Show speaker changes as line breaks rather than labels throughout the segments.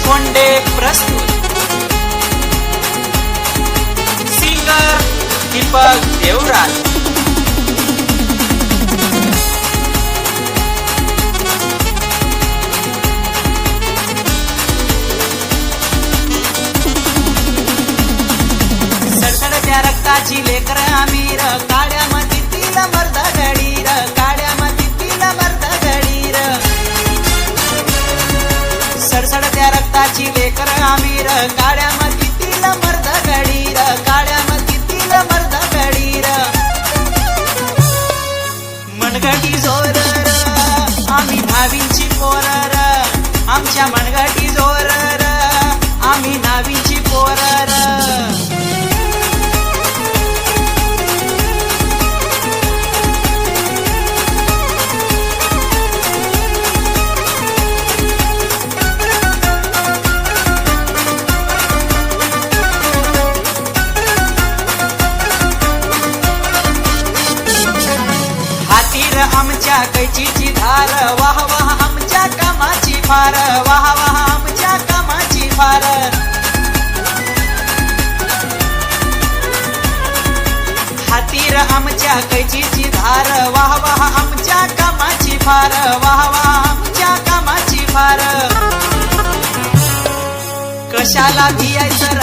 Conde प्रस्तुत singer Deepak देवराज। सडसडत्या रक्ताची लेकर आमीर, काळ्या मातीतील मर्द गडीर, काळ्या मातीतील मर्द गडीर। सडसडत्या रक्ताची लेकर आमीर, काळ्या मातीतील मर्द गडीर, काळ्या मातीतील मर्द गडीर। मनगटी जोरर आम्ही नावींची पोरर, आमच्या मनगटी जोरर आम्ही नावींची पोरर। हातीर आमच्या कैचीची धार, वाह वाह आमच्या कामाची फार, वाह वाह आमच्या कामाची फार। हातीर आमच्या कैचीची धार, वाह वाह आमच्या कामाची फार, वाह वाह आमच्या कामाची फार। कशाला भियायचं र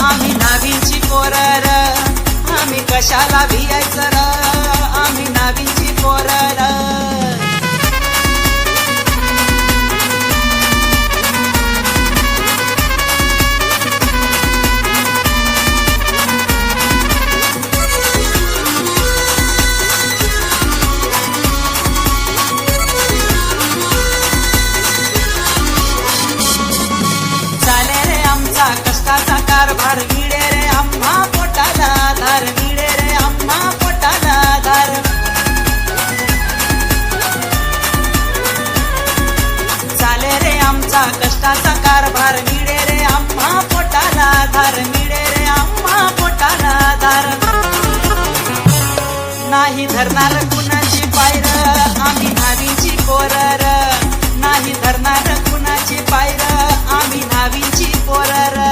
आम्ही नावींची पोरर, आम्ही कशाला भियायचं र आम्ही नावींची पोरर। चाले रे आमचा कष्टाचा कारभार, मिळे रे आम्हा पोटाला धार, मिळे रे आम्हा पोटाला धार। चाले रे आमचा कष्टाचा कारभार, मिळे रे आम्हा पोटाला धार, मिळे रे आम्हा पोटाला धार। नाही धरणार कुणाची पायर, आम्ही नावींची पोरर, नाही धरणार कुणाची पायर, आम्ही नावींची पोरर।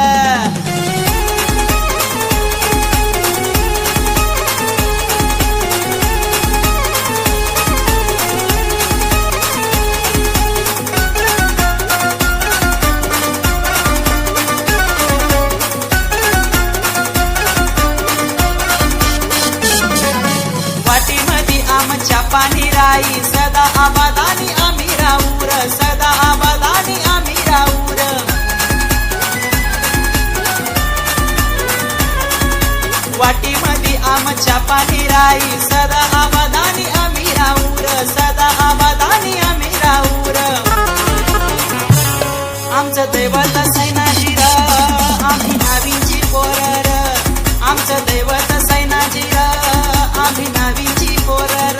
वाटीमध्ये आमच्या पाणी राई, सदा आबादानी आम्ही राऊर, सदा आबादानी आम्ही राऊर। वाटीमध्ये आमच्या पाणी राई, सदा आबादानी आम्ही राऊर, सदा आबादानी आम्ही राऊर। आमचं दैवत सैनाजीर, आम्ही नावींची पोरर, आमचं दैवत सैनाजीर, आम्ही नावींची पोरर।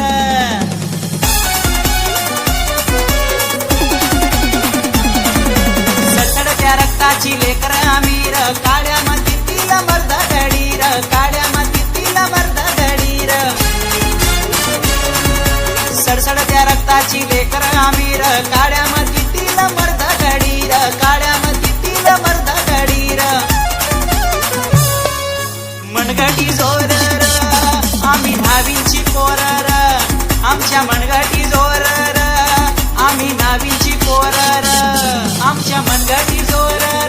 सडसडत्या रक्ताची लेकर आमीर, काळ्या मातीतील मर्द गडीर, काळ्या मातीतील मर्द गडीर। सडसडत्या रक्ताची लेकर आमीर, काळ्या मातीतील मर्द गडीर, काळ्या मातीतील मर्द गडीर। मनगटी जोरर आम्ही नावींची पोरर, आमच्या मनगटी जोरर आम्ही नावींची पोरर, आमच्या मनगटी जोरर